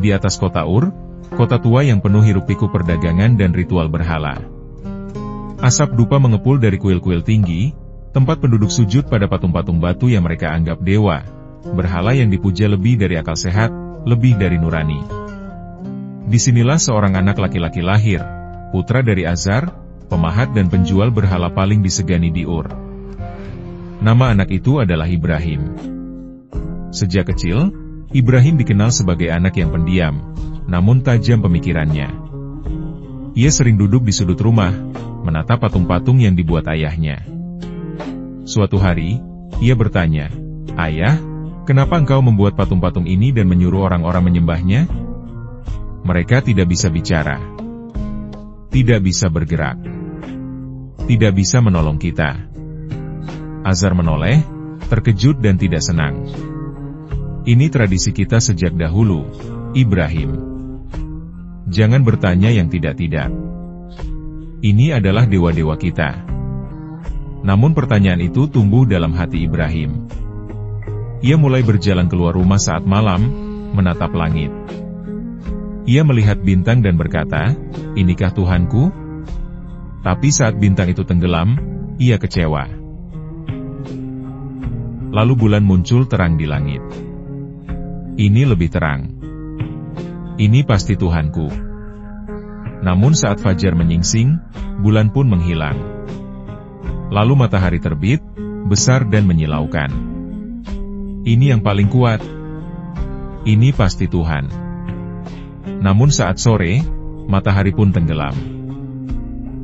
di atas kota Ur, kota tua yang penuh hiruk-pikuk perdagangan dan ritual berhala. Asap dupa mengepul dari kuil-kuil tinggi, tempat penduduk sujud pada patung-patung batu yang mereka anggap dewa, berhala yang dipuja lebih dari akal sehat, lebih dari nurani. Disinilah seorang anak laki-laki lahir, putra dari Azar, pemahat dan penjual berhala paling disegani di Ur. Nama anak itu adalah Ibrahim. Sejak kecil, Ibrahim dikenal sebagai anak yang pendiam, namun tajam pemikirannya. Ia sering duduk di sudut rumah, menatap patung-patung yang dibuat ayahnya. Suatu hari, ia bertanya, "Ayah, kenapa engkau membuat patung-patung ini dan menyuruh orang-orang menyembahnya?" Mereka tidak bisa bicara, tidak bisa bergerak, tidak bisa menolong kita. Azar menoleh, terkejut dan tidak senang. Ini tradisi kita sejak dahulu, Ibrahim. Jangan bertanya yang tidak-tidak. Ini adalah dewa-dewa kita. Namun pertanyaan itu tumbuh dalam hati Ibrahim. Ia mulai berjalan keluar rumah saat malam, menatap langit. Ia melihat bintang dan berkata, "Inikah Tuhanku?" Tapi saat bintang itu tenggelam, ia kecewa. Lalu bulan muncul terang di langit. Ini lebih terang. Ini pasti Tuhanku. Namun saat fajar menyingsing, bulan pun menghilang. Lalu matahari terbit, besar dan menyilaukan. Ini yang paling kuat. Ini pasti Tuhan. Namun saat sore, matahari pun tenggelam.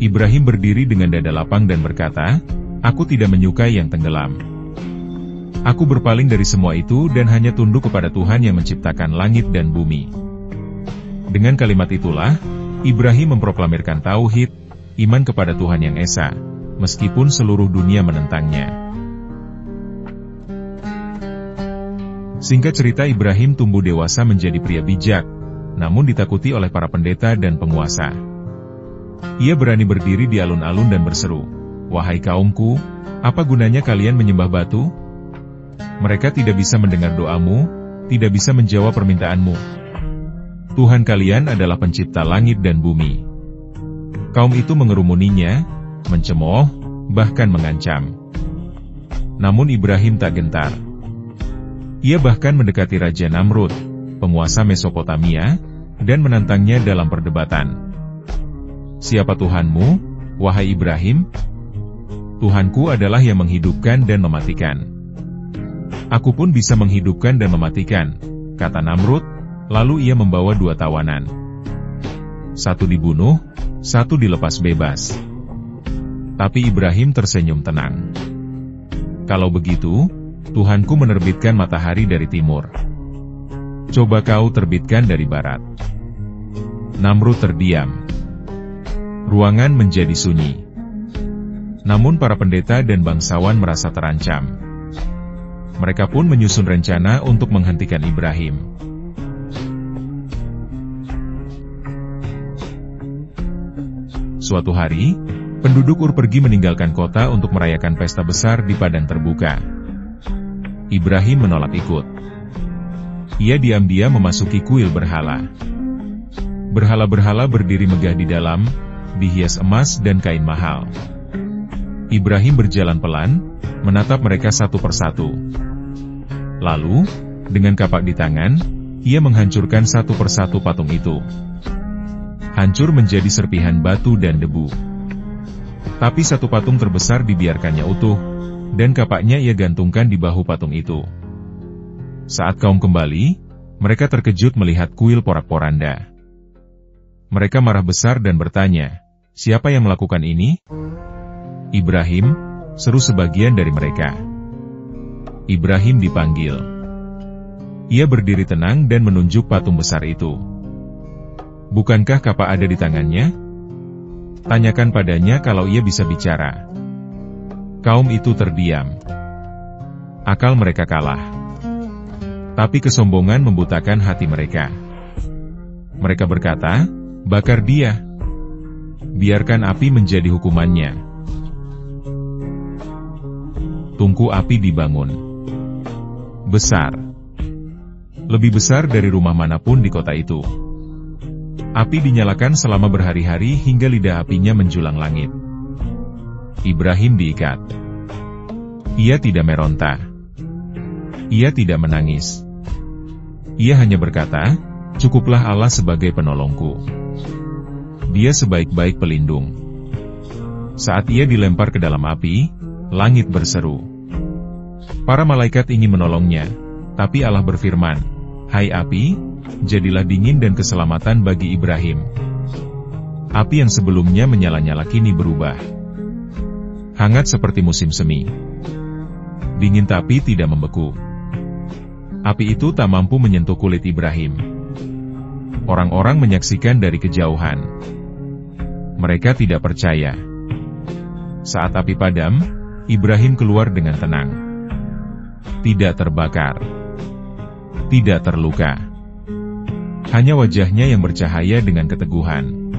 Ibrahim berdiri dengan dada lapang dan berkata, "Aku tidak menyukai yang tenggelam. Aku berpaling dari semua itu dan hanya tunduk kepada Tuhan yang menciptakan langit dan bumi." Dengan kalimat itulah, Ibrahim memproklamirkan tauhid, iman kepada Tuhan yang Esa, meskipun seluruh dunia menentangnya. Singkat cerita, Ibrahim tumbuh dewasa menjadi pria bijak, namun ditakuti oleh para pendeta dan penguasa. Ia berani berdiri di alun-alun dan berseru, "Wahai kaumku, apa gunanya kalian menyembah batu? Mereka tidak bisa mendengar doamu, tidak bisa menjawab permintaanmu. Tuhan kalian adalah pencipta langit dan bumi." Kaum itu mengerumuninya, mencemooh, bahkan mengancam. Namun Ibrahim tak gentar. Ia bahkan mendekati Raja Namrud, penguasa Mesopotamia, dan menantangnya dalam perdebatan. "Siapa Tuhanmu, wahai Ibrahim?" "Tuhanku adalah yang menghidupkan dan mematikan." "Aku pun bisa menghidupkan dan mematikan," kata Namrud, lalu ia membawa dua tawanan. Satu dibunuh, satu dilepas bebas. Tapi Ibrahim tersenyum tenang. "Kalau begitu, Tuhanku menerbitkan matahari dari timur. Coba kau terbitkan dari barat." Namrud terdiam. Ruangan menjadi sunyi. Namun para pendeta dan bangsawan merasa terancam. Mereka pun menyusun rencana untuk menghentikan Ibrahim. Suatu hari, penduduk Ur pergi meninggalkan kota untuk merayakan pesta besar di padang terbuka. Ibrahim menolak ikut. Ia diam-diam memasuki kuil berhala. Berhala-berhala berdiri megah di dalam, dihias emas dan kain mahal. Ibrahim berjalan pelan, menatap mereka satu persatu. Lalu, dengan kapak di tangan, ia menghancurkan satu persatu patung itu. Hancur menjadi serpihan batu dan debu. Tapi satu patung terbesar dibiarkannya utuh, dan kapaknya ia gantungkan di bahu patung itu. Saat kaum kembali, mereka terkejut melihat kuil porak-poranda. Mereka marah besar dan bertanya, "Siapa yang melakukan ini?" "Ibrahim," seru sebagian dari mereka. Ibrahim dipanggil. Ia berdiri tenang dan menunjuk patung besar itu. "Bukankah kapak ada di tangannya? Tanyakan padanya kalau ia bisa bicara." Kaum itu terdiam. Akal mereka kalah. Tapi kesombongan membutakan hati mereka. Mereka berkata, "Bakar dia. Biarkan api menjadi hukumannya." Tungku api dibangun. Besar. lebih besar dari rumah manapun di kota itu. Api dinyalakan selama berhari-hari hingga lidah apinya menjulang langit. Ibrahim diikat. Ia tidak meronta. Ia tidak menangis. Ia hanya berkata, "Cukuplah Allah sebagai penolongku. Dia sebaik-baik pelindung." Saat ia dilempar ke dalam api, langit berseru. Para malaikat ingin menolongnya, tapi Allah berfirman, "Hai api, jadilah dingin dan keselamatan bagi Ibrahim." Api yang sebelumnya menyala-nyala kini berubah. Hangat seperti musim semi. Dingin tapi tidak membeku. Api itu tak mampu menyentuh kulit Ibrahim. Orang-orang menyaksikan dari kejauhan. Mereka tidak percaya. Saat api padam, Ibrahim keluar dengan tenang. Tidak terbakar. Tidak terluka. Hanya wajahnya yang bercahaya dengan keteguhan.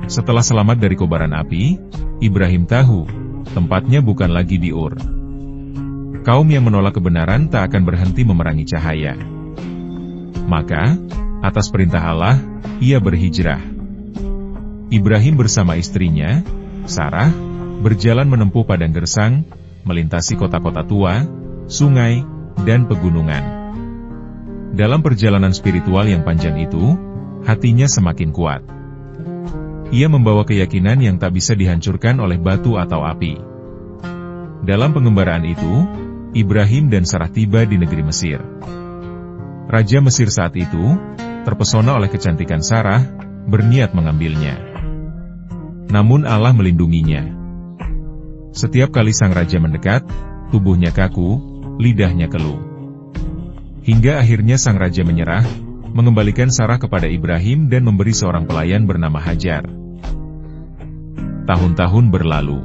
Setelah selamat dari kobaran api, Ibrahim tahu, tempatnya bukan lagi di Ur. Kaum yang menolak kebenaran tak akan berhenti memerangi cahaya. Maka, atas perintah Allah, ia berhijrah. Ibrahim bersama istrinya, Sarah, berjalan menempuh padang gersang, melintasi kota-kota tua, sungai, dan pegunungan. Dalam perjalanan spiritual yang panjang itu, hatinya semakin kuat. Ia membawa keyakinan yang tak bisa dihancurkan oleh batu atau api. Dalam pengembaraan itu, Ibrahim dan Sarah tiba di negeri Mesir. Raja Mesir saat itu, terpesona oleh kecantikan Sarah, berniat mengambilnya. Namun Allah melindunginya. Setiap kali sang raja mendekat, tubuhnya kaku, lidahnya keluh. Hingga akhirnya sang raja menyerah, mengembalikan Sarah kepada Ibrahim dan memberi seorang pelayan bernama Hajar. Tahun-tahun berlalu.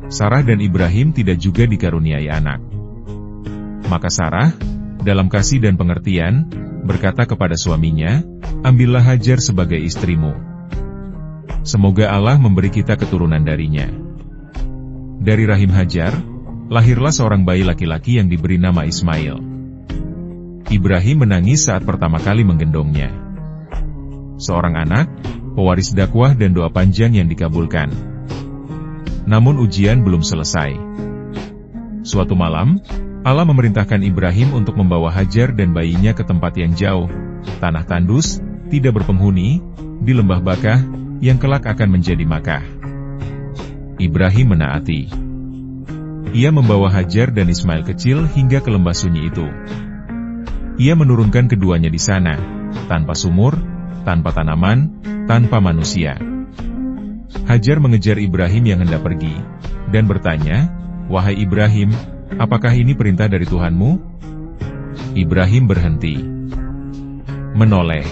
Sarah dan Ibrahim tidak juga dikaruniai anak. Maka Sarah, dalam kasih dan pengertian, berkata kepada suaminya, "Ambillah Hajar sebagai istrimu. Semoga Allah memberi kita keturunan darinya." Dari rahim Hajar, lahirlah seorang bayi laki-laki yang diberi nama Ismail. Ibrahim menangis saat pertama kali menggendongnya. Seorang anak, pewaris dakwah dan doa panjang yang dikabulkan. Namun ujian belum selesai. Suatu malam, Allah memerintahkan Ibrahim untuk membawa Hajar dan bayinya ke tempat yang jauh, tanah tandus, tidak berpenghuni, di lembah Bakah, yang kelak akan menjadi Makkah. Ibrahim menaati. Ia membawa Hajar dan Ismail kecil hingga ke lembah sunyi itu. Ia menurunkan keduanya di sana, tanpa sumur, tanpa tanaman, tanpa manusia. Hajar mengejar Ibrahim yang hendak pergi, dan bertanya, "Wahai Ibrahim, apakah ini perintah dari Tuhanmu?" Ibrahim berhenti. Menoleh.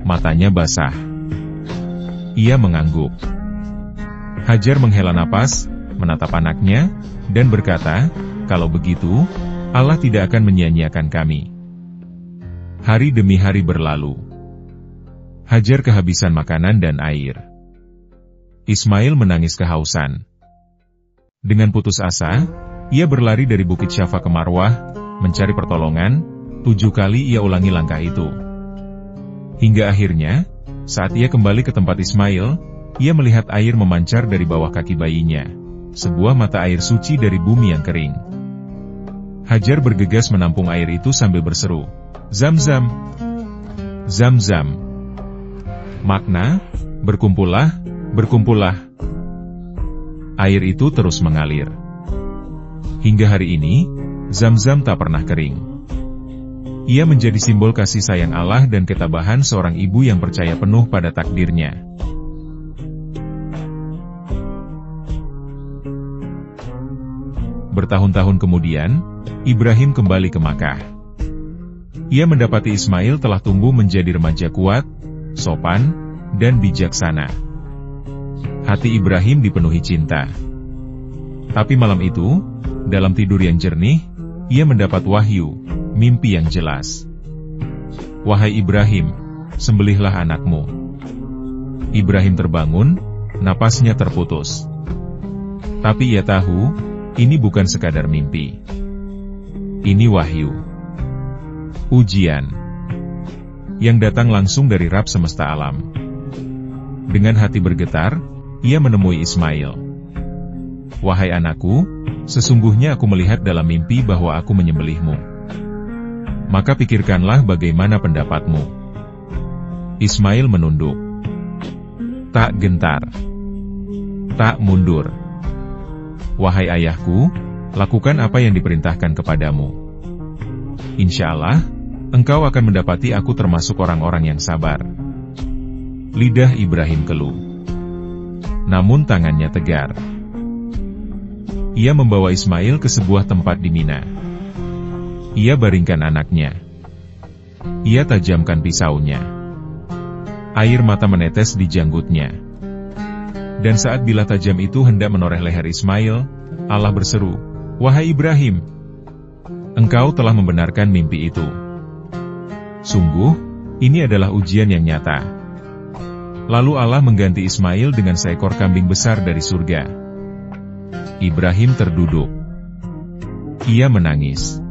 Matanya basah. Ia mengangguk. Hajar menghela napas, menatap anaknya, dan berkata, "Kalau begitu, Allah tidak akan menyia-nyiakan kami." Hari demi hari berlalu. Hajar kehabisan makanan dan air. Ismail menangis kehausan. Dengan putus asa, ia berlari dari Bukit Syafa ke Marwah, mencari pertolongan. 7 kali ia ulangi langkah itu. Hingga akhirnya, saat ia kembali ke tempat Ismail, ia melihat air memancar dari bawah kaki bayinya. Sebuah mata air suci dari bumi yang kering. Hajar bergegas menampung air itu sambil berseru, "Zam-zam! Zam-zam!" Makna, berkumpullah, berkumpullah. Air itu terus mengalir. Hingga hari ini, Zam-zam tak pernah kering. Ia menjadi simbol kasih sayang Allah dan ketabahan seorang ibu yang percaya penuh pada takdirnya. Bertahun-tahun kemudian, Ibrahim kembali ke Makkah. Ia mendapati Ismail telah tumbuh menjadi remaja kuat, sopan, dan bijaksana. Hati Ibrahim dipenuhi cinta. Tapi malam itu, dalam tidur yang jernih, ia mendapat wahyu, mimpi yang jelas. "Wahai Ibrahim, sembelihlah anakmu." Ibrahim terbangun, napasnya terputus. Tapi ia tahu, ini bukan sekadar mimpi. Ini wahyu. Ujian. Yang datang langsung dari Rabb semesta alam. Dengan hati bergetar, ia menemui Ismail. Wahai anakku, sesungguhnya aku melihat dalam mimpi bahwa aku menyembelihmu. Maka pikirkanlah bagaimana pendapatmu. Ismail menunduk. Tak gentar. Tak mundur. Wahai ayahku, lakukan apa yang diperintahkan kepadamu. Insya Allah, engkau akan mendapati aku termasuk orang-orang yang sabar. Lidah Ibrahim keluh. Namun tangannya tegar. Ia membawa Ismail ke sebuah tempat di Mina. Ia baringkan anaknya. Ia tajamkan pisaunya. Air mata menetes di janggutnya. Dan saat bilah tajam itu hendak menoreh leher Ismail, Allah berseru, "Wahai Ibrahim, engkau telah membenarkan mimpi itu. Sungguh, ini adalah ujian yang nyata." Lalu Allah mengganti Ismail dengan seekor kambing besar dari surga. Ibrahim terduduk. Ia menangis.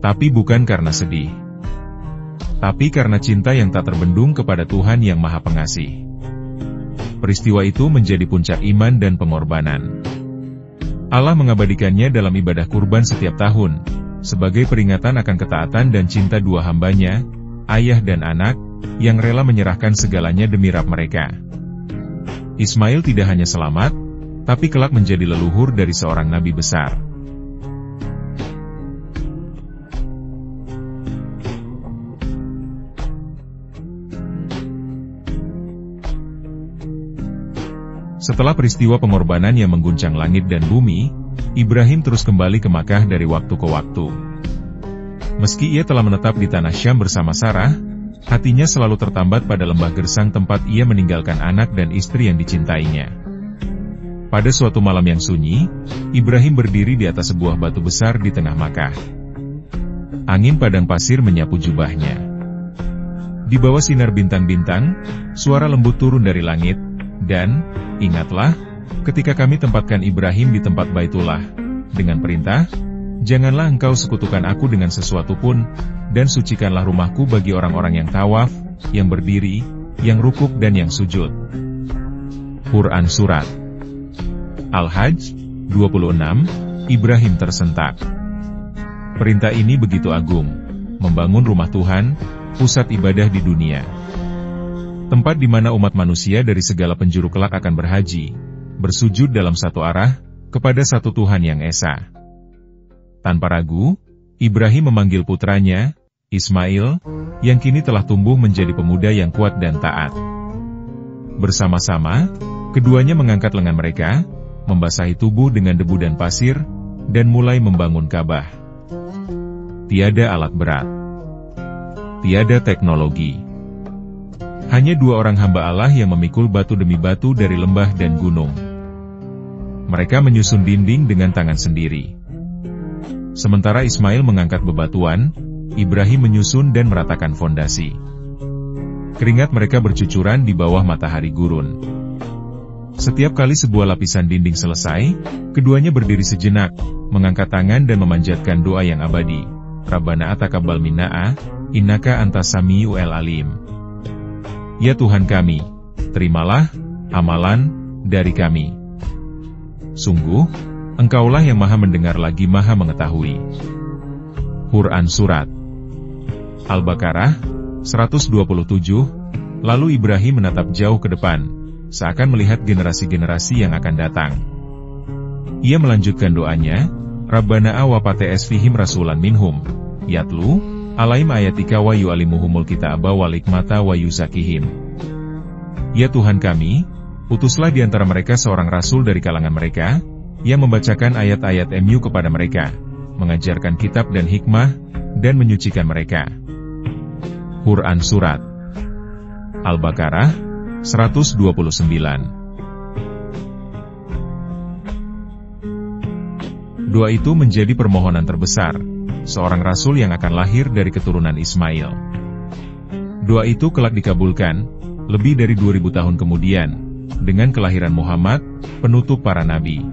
Tapi bukan karena sedih. Tapi karena cinta yang tak terbendung kepada Tuhan yang Maha Pengasih. Peristiwa itu menjadi puncak iman dan pengorbanan. Allah mengabadikannya dalam ibadah kurban setiap tahun, sebagai peringatan akan ketaatan dan cinta dua hambanya, ayah dan anak, yang rela menyerahkan segalanya demi Rabb mereka. Ismail tidak hanya selamat, tapi kelak menjadi leluhur dari seorang nabi besar. Setelah peristiwa pengorbanan yang mengguncang langit dan bumi, Ibrahim terus kembali ke Makkah dari waktu ke waktu. Meski ia telah menetap di tanah Syam bersama Sarah, hatinya selalu tertambat pada lembah gersang tempat ia meninggalkan anak dan istri yang dicintainya. Pada suatu malam yang sunyi, Ibrahim berdiri di atas sebuah batu besar di tengah Makkah. Angin padang pasir menyapu jubahnya. Di bawah sinar bintang-bintang, suara lembut turun dari langit, dan, ingatlah, ketika kami tempatkan Ibrahim di tempat Baitullah, dengan perintah, janganlah engkau sekutukan aku dengan sesuatu pun, dan sucikanlah rumahku bagi orang-orang yang tawaf, yang berdiri, yang rukuk dan yang sujud. Quran Surat Al-Hajj 26, Ibrahim tersentak. Perintah ini begitu agung, membangun rumah Tuhan, pusat ibadah di dunia. Tempat di mana umat manusia dari segala penjuru kelak akan berhaji, bersujud dalam satu arah, kepada satu Tuhan yang esa. Tanpa ragu, Ibrahim memanggil putranya, Ismail, yang kini telah tumbuh menjadi pemuda yang kuat dan taat. Bersama-sama, keduanya mengangkat lengan mereka, membasahi tubuh dengan debu dan pasir, dan mulai membangun Ka'bah. Tiada alat berat. Tiada teknologi. Hanya dua orang hamba Allah yang memikul batu demi batu dari lembah dan gunung. Mereka menyusun dinding dengan tangan sendiri. Sementara Ismail mengangkat bebatuan, Ibrahim menyusun dan meratakan fondasi. Keringat mereka bercucuran di bawah matahari gurun. Setiap kali sebuah lapisan dinding selesai, keduanya berdiri sejenak, mengangkat tangan dan memanjatkan doa yang abadi. Rabbana ataqabbal minna, innaka antas samiul alim. Ya Tuhan kami, terimalah amalan dari kami. Sungguh, Engkaulah yang Maha mendengar lagi Maha mengetahui. Quran Surat Al-Baqarah 127. Lalu Ibrahim menatap jauh ke depan, seakan melihat generasi-generasi yang akan datang. Ia melanjutkan doanya, Rabbana awapate fihim rasulan minhum, yatlu alaihim ayatika wa yu'allimuhumul kitaba wal hikmata wa yuzakihim. Ya Tuhan kami, utuslah di antara mereka seorang rasul dari kalangan mereka, yang membacakan ayat-ayat MU kepada mereka, mengajarkan kitab dan hikmah, dan menyucikan mereka. Quran Surat Al-Baqarah 129. Doa itu menjadi permohonan terbesar seorang rasul yang akan lahir dari keturunan Ismail. Doa itu kelak dikabulkan, lebih dari 2000 tahun kemudian, dengan kelahiran Muhammad, penutup para nabi.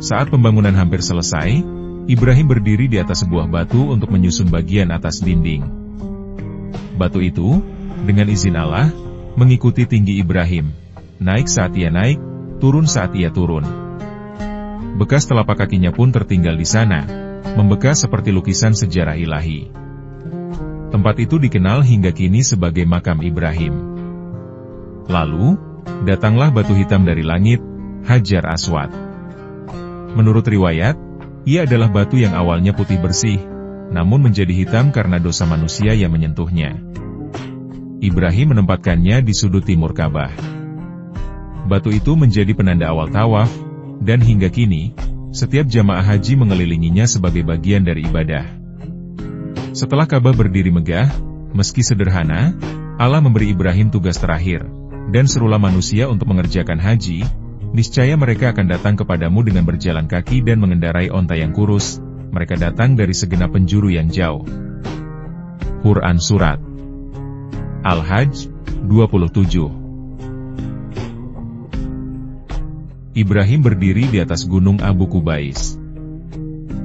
Saat pembangunan hampir selesai, Ibrahim berdiri di atas sebuah batu untuk menyusun bagian atas dinding. Batu itu, dengan izin Allah, mengikuti tinggi Ibrahim. Naik saat ia naik, turun saat ia turun. Bekas telapak kakinya pun tertinggal di sana, membekas seperti lukisan sejarah ilahi. Tempat itu dikenal hingga kini sebagai makam Ibrahim. Lalu, datanglah batu hitam dari langit, Hajar Aswad. Menurut riwayat, ia adalah batu yang awalnya putih bersih, namun menjadi hitam karena dosa manusia yang menyentuhnya. Ibrahim menempatkannya di sudut timur Ka'bah. Batu itu menjadi penanda awal tawaf, dan hingga kini, setiap jamaah haji mengelilinginya sebagai bagian dari ibadah. Setelah Ka'bah berdiri megah, meski sederhana, Allah memberi Ibrahim tugas terakhir, dan serulah manusia untuk mengerjakan haji, niscaya mereka akan datang kepadamu dengan berjalan kaki dan mengendarai onta yang kurus, mereka datang dari segenap penjuru yang jauh. Quran Surat Al-Hajj 27. Ibrahim berdiri di atas gunung Abu Kubais.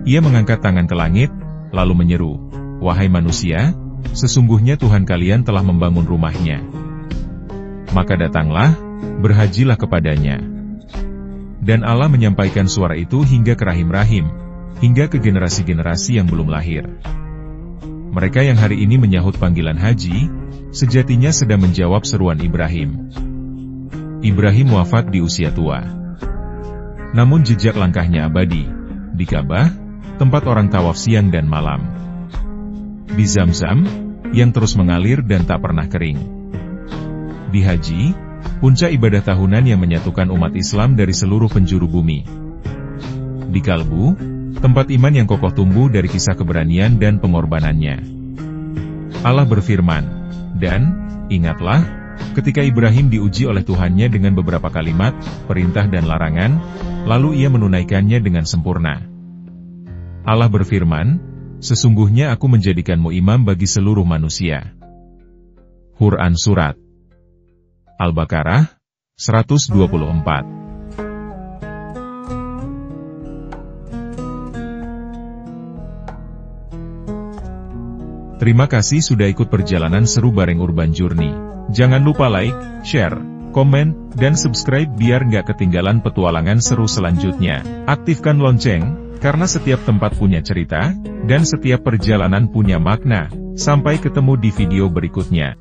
Ia mengangkat tangan ke langit, lalu menyeru, "Wahai manusia, sesungguhnya Tuhan kalian telah membangun rumahnya. Maka datanglah, berhajilah kepadanya." Dan Allah menyampaikan suara itu hingga ke rahim-rahim, hingga ke generasi-generasi yang belum lahir. Mereka yang hari ini menyahut panggilan haji, sejatinya sedang menjawab seruan Ibrahim. Ibrahim wafat di usia tua. Namun jejak langkahnya abadi, di Ka'bah, tempat orang tawaf siang dan malam. Di Zamzam, yang terus mengalir dan tak pernah kering. Di Haji, puncak ibadah tahunan yang menyatukan umat Islam dari seluruh penjuru bumi. Di Kalbu, tempat iman yang kokoh tumbuh dari kisah keberanian dan pengorbanannya. Allah berfirman, dan, ingatlah, ketika Ibrahim diuji oleh Tuhannya dengan beberapa kalimat, perintah dan larangan, lalu ia menunaikannya dengan sempurna. Allah berfirman, sesungguhnya aku menjadikanmu imam bagi seluruh manusia. Quran Surat Al-Baqarah 124. Terima kasih sudah ikut perjalanan seru bareng Urban Journey. Jangan lupa like, share, komen, dan subscribe biar nggak ketinggalan petualangan seru selanjutnya. Aktifkan lonceng, karena setiap tempat punya cerita, dan setiap perjalanan punya makna. Sampai ketemu di video berikutnya.